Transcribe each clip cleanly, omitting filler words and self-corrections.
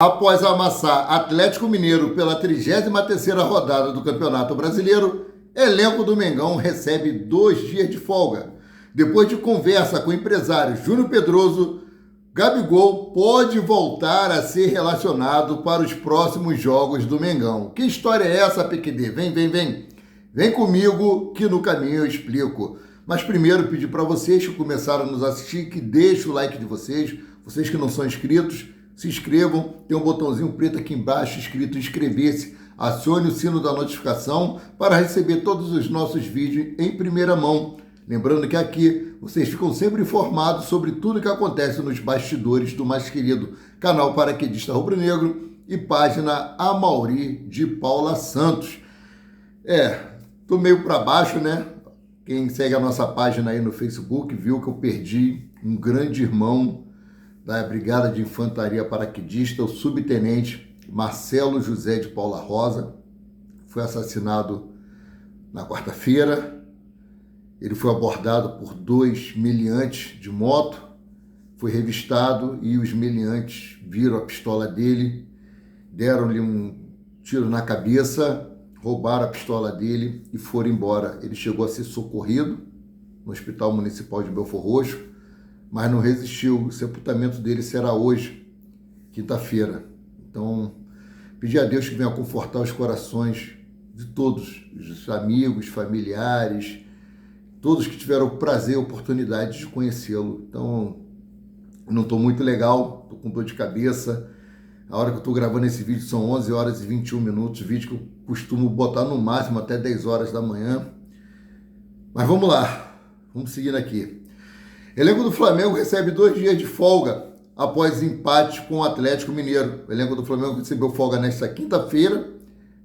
Após amassar Atlético Mineiro pela 33ª rodada do Campeonato Brasileiro, elenco do Mengão recebe 2 dias de folga. Depois de conversa com o empresário Júnior Pedroso, Gabigol pode voltar a ser relacionado para os próximos jogos do Mengão. Que história é essa, PQD? Vem. Vem comigo que no caminho eu explico. Mas primeiro pedir para vocês que começaram a nos assistir que deixem o like de vocês. Vocês que não são inscritos, se inscrevam. Tem um botãozinho preto aqui embaixo escrito inscrever-se. Acione o sino da notificação para receber todos os nossos vídeos em primeira mão. Lembrando que aqui vocês ficam sempre informados sobre tudo que acontece nos bastidores do mais querido canal Paraquedista Rubro-Negro e página Amauri de Paula Santos. Tô meio para baixo, né? Quem segue a nossa página aí no Facebook viu que eu perdi um grande irmão da Brigada de Infantaria Paraquedista, o subtenente Marcelo José de Paula Rosa. Foi assassinado na quarta-feira. Ele foi abordado por 2 meliantes de moto, foi revistado e os meliantes viram a pistola dele, deram-lhe um tiro na cabeça, roubaram a pistola dele e foram embora. Ele chegou a ser socorrido no Hospital Municipal de Belfor Roxo, mas não resistiu. O sepultamento dele será hoje, quinta-feira. Então, pedir a Deus que venha confortar os corações de todos, os amigos, familiares, todos que tiveram o prazer e a oportunidade de conhecê-lo. Então, não estou muito legal, estou com dor de cabeça. A hora que eu estou gravando esse vídeo são 11 horas e 21 minutos, vídeo que eu costumo botar no máximo até 10 horas da manhã. Mas vamos lá, vamos seguindo aqui. Elenco do Flamengo recebe 2 dias de folga após empate com o Atlético Mineiro. O elenco do Flamengo recebeu folga nesta quinta-feira,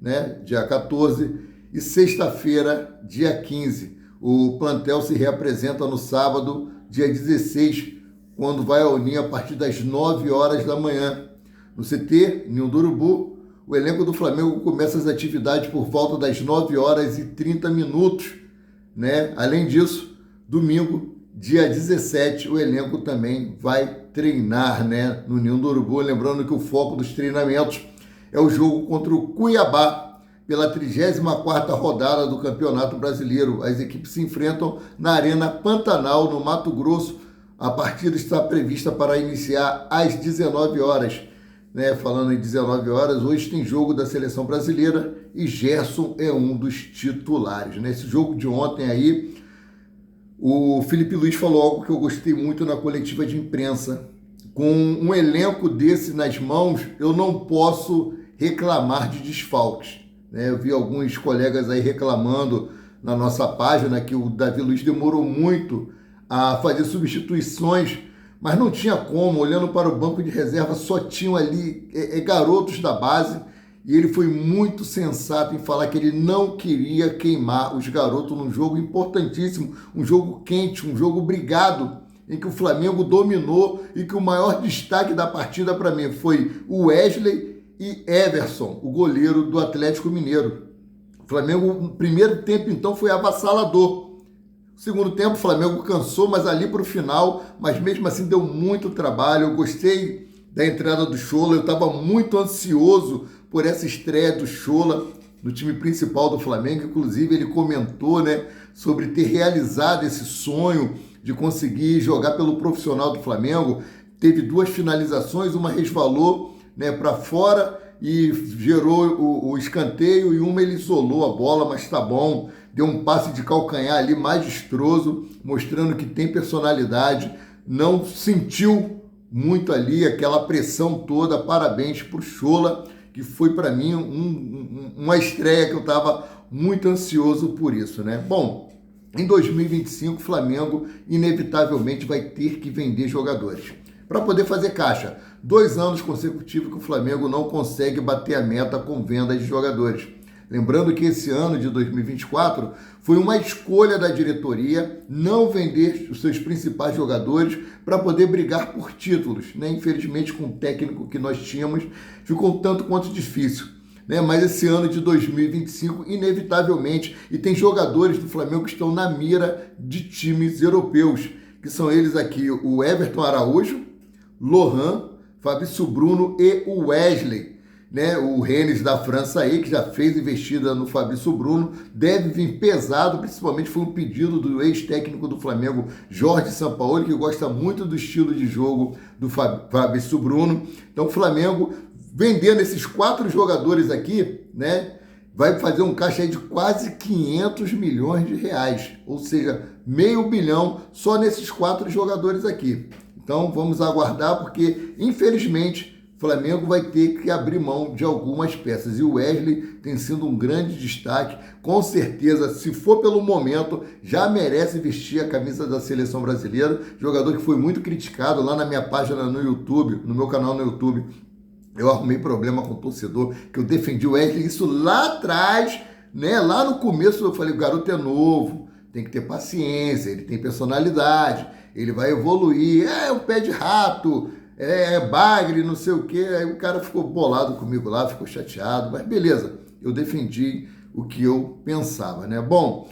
né, dia 14, e sexta-feira, dia 15. O plantel se reapresenta no sábado, dia 16, quando vai ao Ninho a partir das 9 horas da manhã. No CT, Ninho do Urubu, o elenco do Flamengo começa as atividades por volta das 9 horas e 30 minutos. Né? Além disso, domingo, dia 17, o elenco também vai treinar, né, no Ninho do Urubu. Lembrando que o foco dos treinamentos é o jogo contra o Cuiabá, pela 34ª rodada do Campeonato Brasileiro. As equipes se enfrentam na Arena Pantanal, no Mato Grosso. A partida está prevista para iniciar às 19 horas. Né, falando em 19 horas, hoje tem jogo da Seleção Brasileira e Gerson é um dos titulares. Nesse jogo de ontem aí, o Felipe Luiz falou algo que eu gostei muito na coletiva de imprensa. Com um elenco desse nas mãos, eu não posso reclamar de desfalques. Né? Eu vi alguns colegas aí reclamando na nossa página que o Davi Luiz demorou muito a fazer substituições, mas não tinha como. Olhando para o banco de reserva, só tinham ali garotos da base, e ele foi muito sensato em falar que ele não queria queimar os garotos num jogo importantíssimo, um jogo quente, um jogo brigado, em que o Flamengo dominou e que o maior destaque da partida para mim foi o Wesley e Everson, o goleiro do Atlético Mineiro. O Flamengo, no primeiro tempo, então, foi avassalador. No segundo tempo, o Flamengo cansou, mas ali para o final, mas mesmo assim deu muito trabalho. Eu gostei da entrada do Chola, eu estava muito ansioso por essa estreia do Chola no time principal do Flamengo. Inclusive, ele comentou, né, sobre ter realizado esse sonho de conseguir jogar pelo profissional do Flamengo. Teve 2 finalizações, uma resvalou, né, para fora e gerou o escanteio, e uma ele isolou a bola, mas está bom. Deu um passe de calcanhar ali magistroso, mostrando que tem personalidade, não sentiu muito ali aquela pressão toda. Parabéns para o Chola, que foi para mim uma estreia que eu estava muito ansioso por isso, né? Bom, em 2025 o Flamengo inevitavelmente vai ter que vender jogadores para poder fazer caixa. 2 anos consecutivos que o Flamengo não consegue bater a meta com venda de jogadores. Lembrando que esse ano de 2024 foi uma escolha da diretoria não vender os seus principais jogadores para poder brigar por títulos, né? Infelizmente, com o técnico que nós tínhamos, ficou um tanto quanto difícil, né? Mas esse ano de 2025, inevitavelmente, e tem jogadores do Flamengo que estão na mira de times europeus, que são eles aqui, o Everton Araújo, Lohan, Fabrício Bruno e o Wesley, né? O Rennes da França aí, que já fez investida no Fabrício Bruno, deve vir pesado, principalmente foi um pedido do ex-técnico do Flamengo, Jorge Sampaoli, que gosta muito do estilo de jogo do Fabrício Bruno. Então o Flamengo, vendendo esses 4 jogadores aqui, né, vai fazer um caixa aí de quase 500 milhões de reais, ou seja, R$500 milhão só nesses 4 jogadores aqui. Então vamos aguardar, porque infelizmente o Flamengo vai ter que abrir mão de algumas peças. E o Wesley tem sido um grande destaque. Com certeza, se for pelo momento, já merece vestir a camisa da seleção brasileira. Jogador que foi muito criticado lá na minha página no YouTube, no meu canal no YouTube. Eu arrumei problema com o torcedor, que eu defendi o Wesley. Isso lá atrás, né? Lá no começo eu falei, o garoto é novo, tem que ter paciência, ele tem personalidade, ele vai evoluir. É um pé de rato, é bagre, não sei o quê. Aí o cara ficou bolado comigo lá, ficou chateado, mas beleza, eu defendi o que eu pensava, né? Bom,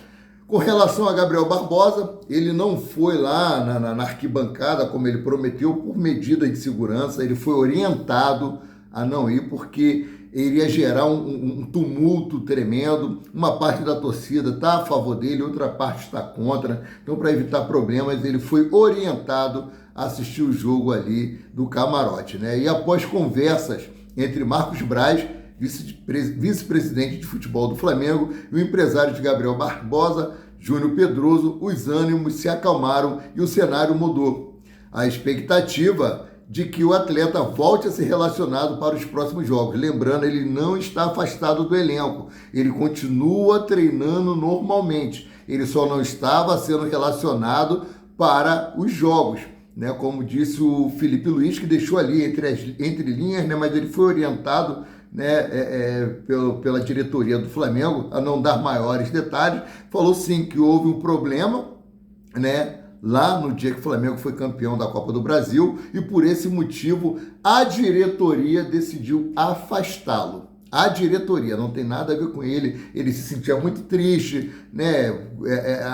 com relação a Gabriel Barbosa, ele não foi lá na arquibancada como ele prometeu por medida de segurança, ele foi orientado a não ir porque iria gerar um tumulto tremendo. Uma parte da torcida está a favor dele, outra parte está contra. Então, para evitar problemas, ele foi orientado a assistir o jogo ali do camarote, né? E após conversas entre Marcos Braz, vice-presidente de futebol do Flamengo, e o empresário de Gabriel Barbosa, Júnior Pedroso, os ânimos se acalmaram e o cenário mudou. A expectativa de que o atleta volte a ser relacionado para os próximos jogos. Lembrando, ele não está afastado do elenco, ele continua treinando normalmente, ele só não estava sendo relacionado para os jogos, né? Como disse o Felipe Luiz, que deixou ali entre linhas, né? Mas ele foi orientado, né, pela diretoria do Flamengo a não dar maiores detalhes. Falou sim que houve um problema, né, lá no dia que o Flamengo foi campeão da Copa do Brasil, e por esse motivo a diretoria decidiu afastá-lo. A diretoria, não tem nada a ver com ele, ele se sentia muito triste, né?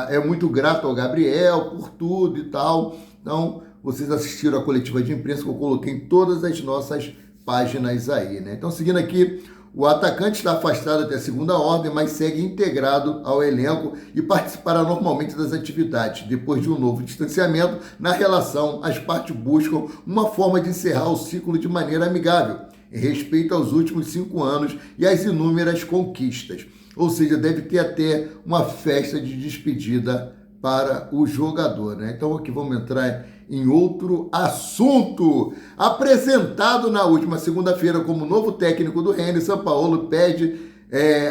É muito grato ao Gabriel por tudo e tal. Então, vocês assistiram a coletiva de imprensa que eu coloquei em todas as nossas páginas aí, né? Então, seguindo aqui, o atacante está afastado até a segunda ordem, mas segue integrado ao elenco e participará normalmente das atividades. Depois de um novo distanciamento na relação, as partes buscam uma forma de encerrar o ciclo de maneira amigável, em respeito aos últimos 5 anos e às inúmeras conquistas. Ou seja, deve ter até uma festa de despedida para o jogador, né? Então aqui vamos entrar em outro assunto. Apresentado na última segunda-feira como novo técnico do Rennes, Sampaoli pede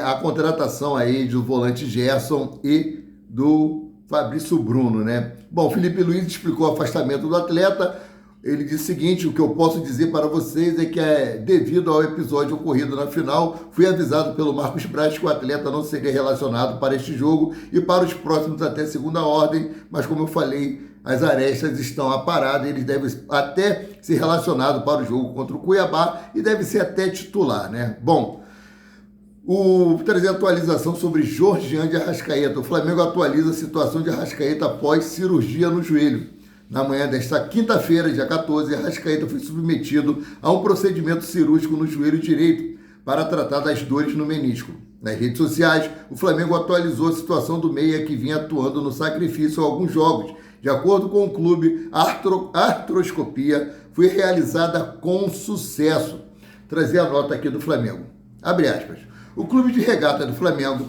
a contratação aí do volante Gerson e do Fabrício Bruno, né? Bom, Felipe Luiz explicou o afastamento do atleta. Ele disse o seguinte: o que eu posso dizer para vocês é que devido ao episódio ocorrido na final, fui avisado pelo Marcos Braz que o atleta não seria relacionado para este jogo e para os próximos até segunda ordem, mas como eu falei, as arestas estão aparadas, eles devem até ser relacionados para o jogo contra o Cuiabá e deve ser até titular, né? Bom, trazer atualização sobre Georgian de Arrascaeta. O Flamengo atualiza a situação de Arrascaeta após cirurgia no joelho. Na manhã desta quinta-feira, dia 14, Arrascaeta foi submetido a um procedimento cirúrgico no joelho direito para tratar das dores no menisco. Nas redes sociais, o Flamengo atualizou a situação do meia que vinha atuando no sacrifício há alguns jogos. De acordo com o clube, a artroscopia foi realizada com sucesso. Trazer a nota aqui do Flamengo. Abre aspas. O clube de regata do Flamengo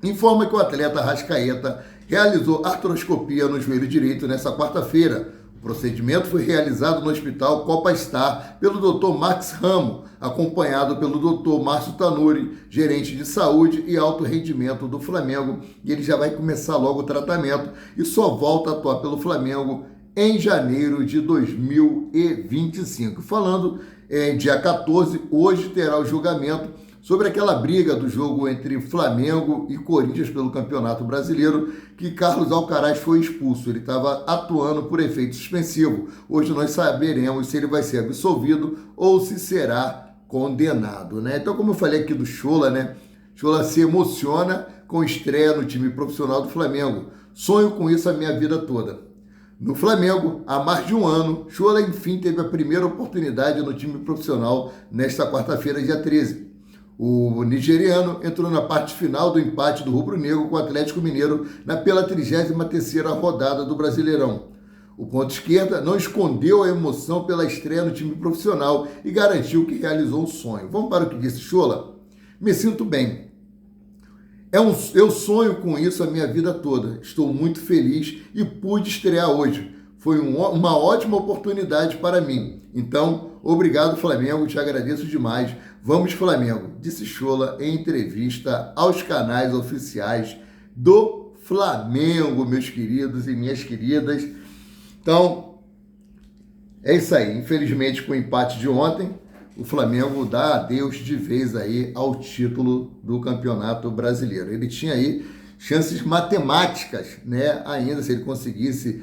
informa que o atleta Arrascaeta realizou artroscopia no joelho direito nesta quarta-feira. O procedimento foi realizado no Hospital Copa Star pelo Dr. Max Ramo, acompanhado pelo Dr. Márcio Tanuri, gerente de saúde e alto rendimento do Flamengo, e ele já vai começar logo o tratamento e só volta a atuar pelo Flamengo em janeiro de 2025. Falando em dia 14, hoje terá o julgamento sobre aquela briga do jogo entre Flamengo e Corinthians pelo Campeonato Brasileiro, que Carlos Alcaraz foi expulso. Ele estava atuando por efeito suspensivo. Hoje nós saberemos se ele vai ser absolvido ou se será condenado, né? Então, como eu falei aqui do Chola, né? Chola se emociona com estreia no time profissional do Flamengo. Sonho com isso a minha vida toda. No Flamengo, há mais de um ano, Shola enfim teve a primeira oportunidade no time profissional nesta quarta-feira, dia 13. O nigeriano entrou na parte final do empate do rubro-negro com o Atlético Mineiro pela 33ª rodada do Brasileirão. O ponto esquerda não escondeu a emoção pela estreia no time profissional e garantiu que realizou o sonho. Vamos para o que disse Shola? Me sinto bem. Eu sonho com isso a minha vida toda. Estou muito feliz e pude estrear hoje. Foi uma ótima oportunidade para mim. Então, obrigado, Flamengo. Te agradeço demais. Vamos, Flamengo, disse Shola em entrevista aos canais oficiais do Flamengo, meus queridos e minhas queridas. Então, é isso aí. Infelizmente, com o empate de ontem, o Flamengo dá adeus de vez aí ao título do Campeonato Brasileiro. Ele tinha aí chances matemáticas, né? Ainda se ele conseguisse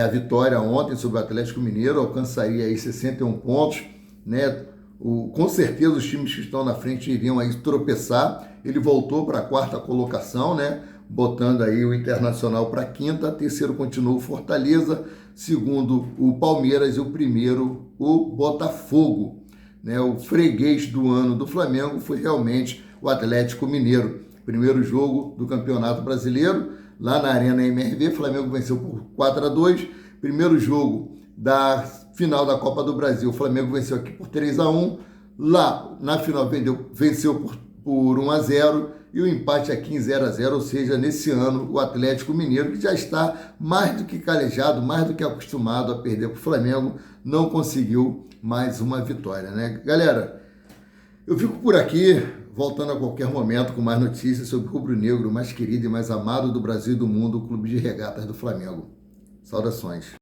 a vitória ontem sobre o Atlético Mineiro, alcançaria aí 61 pontos, né? Com certeza os times que estão na frente iriam aí tropeçar. Ele voltou para a quarta colocação, né? Botando aí o Internacional para a quinta, terceiro continuou o Fortaleza, segundo o Palmeiras e o primeiro o Botafogo. Né? O freguês do ano do Flamengo foi realmente o Atlético Mineiro. Primeiro jogo do Campeonato Brasileiro, lá na Arena MRV, o Flamengo venceu por 4-2. Primeiro jogo da final da Copa do Brasil, o Flamengo venceu aqui por 3-1. Lá na final venceu por 1-0 e o empate aqui em 0-0, ou seja, nesse ano o Atlético Mineiro, que já está mais do que calejado, mais do que acostumado a perder para o Flamengo, não conseguiu mais uma vitória, né? Galera, eu fico por aqui, voltando a qualquer momento com mais notícias sobre o rubro-negro mais querido e mais amado do Brasil e do mundo, o Clube de Regatas do Flamengo. Saudações.